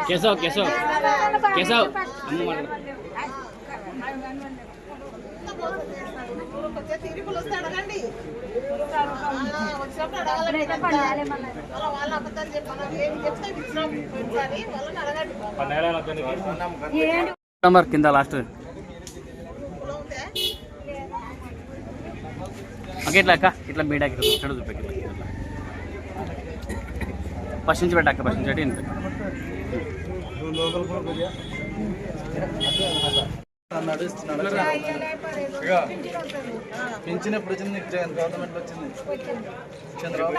కేశవ్ కేశవ్ కేశవ్ తిరుగులు వస్తే అడగండి. వచ్చినప్పుడు అడగాలి. వాళ్ళ అబద్ధాలు చెప్పాను ఏమి చెప్తే ఇచ్చినాం వాళ్ళని అడగండి. కింద లాస్ట్ ఇట్లా అక్క ఇట్లా మీడాకి ఇట్లా చూపెట్టి ఫస్ట్ నుంచి పెట్టాక ఫస్ట్ నుంచి పెట్టి పింఛన్ ఎప్పుడు వచ్చింది గవర్నమెంట్ వచ్చింది చంద్రబాబు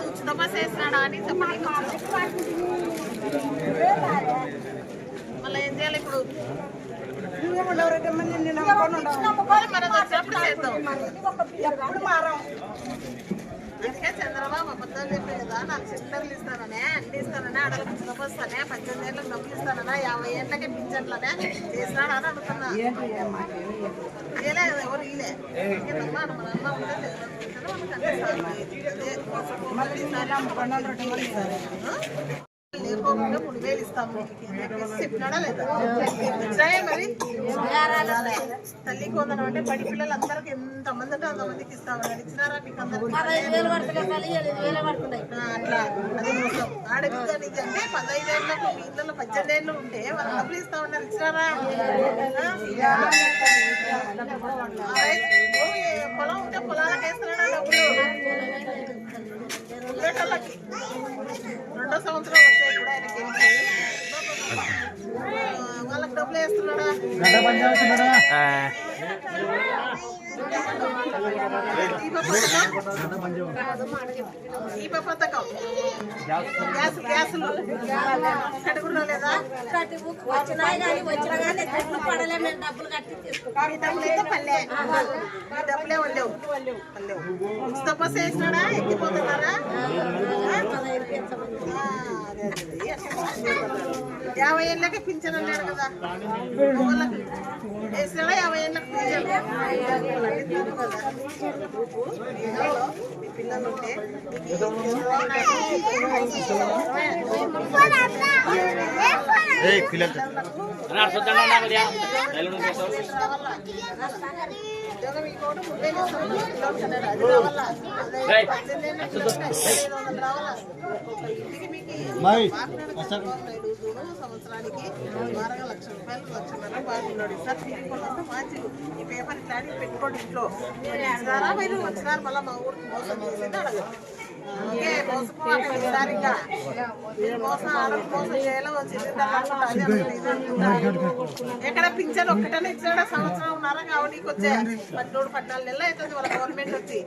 ఉచిత బస్ వేసినాడా అని చెప్పండి. మళ్ళీ ఏం చేయాలి ఇప్పుడు? మనం వచ్చినప్పుడు చేద్దాం. అందుకే చంద్రబాబు అబద్ధాలు చెప్పే కదా, నాకు సిలిండర్లు ఇస్తాననే, అన్ని ఇస్తాననే, అడగ ఉచిత బస్ అనే, 18 ఏళ్ళకి డబ్బులు ఇస్తానన్నా, 50 ఏళ్ళకే పింఛన్లనే చేసినాడు అని అనుకున్నా. ఇయలేదు ఎవరు ఇలే మన అమ్మ ఉంటే లేకపోకుండా 3000 ఇస్తాము చెప్పినాడా లేదా? మరి తల్లికి వందనం అంటే బడి పిల్లలు అందరికి ఎంతమంది అంటే అంతమందికి ఇస్తామని ఇచ్చినారా? మీకు అందరికి అట్లా అది మోసం. ఆడపిల్ల నీకు అంటే 15 ఏళ్ళకు మీ ఇళ్ళలో 18 ఏళ్ళు ఉంటే వాళ్ళు డబ్బులు ఇస్తామన్నారు, ఇచ్చినారా? పొలం ఉంటే పొలాలకు వేస్తున్నాడా డబ్బులు? ఉండేటోళ్ళకి 2వ సంవత్సరం వచ్చాయి కూడా ఆయనకి వాళ్ళకి డబ్బులు వేస్తున్నాడా? దీప పథకం గ్యాసులు కట్టుకున్నా లేదా? డబ్బులు అయితే పల్లె డబ్బులే వల్లేవు. ఉచిత బస్సు వేసినాడా? ఎక్కిపోతున్నారా? 50 ఏళ్ళకి పింఛన్ అన్నాడు కదా, వేసినాడా? 50 ఏళ్ళకి పింఛన్ మీ పిల్లలు ఉంటే ఉద్యోగం ఈ కూడా 30 రావాలా? సంవత్సరానికి 1,00,000 రూపాయలు బాగున్నాడు సార్. తిరిగి మంచి ఈ పేపర్ ఇట్లా పెట్టుకోండి ఇంట్లో. వచ్చినారా మీరు? వచ్చినారు మళ్ళీ మా ఊరికి మోసం చేసేది అడగదు. ఇంకే మోసపోవాలి సార్. ఇంకా మోసం ఆడకు మోసం చేయాలో వచ్చింది. ఎక్కడ పింఛన్ ఒక్కటనే ఇచ్చాడా? సంవత్సరం ఉన్నారా కాబట్టి నీకు వచ్చే 13-14 నెలలు అవుతుంది వాళ్ళ గవర్నమెంట్ వచ్చి.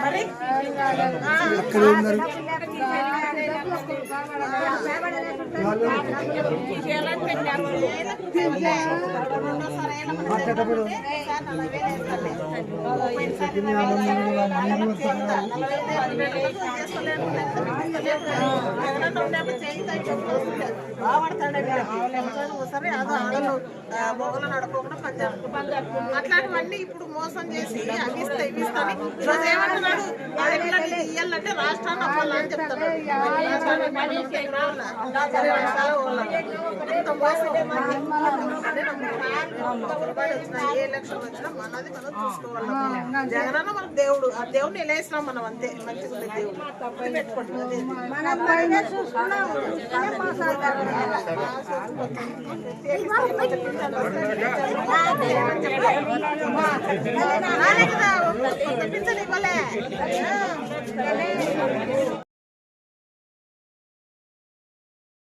మరి సరే అదో ఆడలు మొగలు నడుకోకుండా పనిచేస్తారు. అట్లాంటివన్నీ ఇప్పుడు మోసం చేసి అవి ఇస్తా ఇవి ఇస్తాను. ఈరోజు ఏమంటున్నాడు? ఆడపిల్లలు ఇయ్యాలంటే రాష్ట్రాన్ని అవ్వాలని చెప్తాడు. ఏ ఎలక్షన్ వచ్చినా మనది మనం చూసుకోవాలి. జగనన్న మనకు దేవుడు, ఆ దేవుడిని నిలేసినాం మనం అంతే. మంచిగా ఉండే దేవుడు పెట్టుకోండి. పింఛన్ ఇవ్వలే.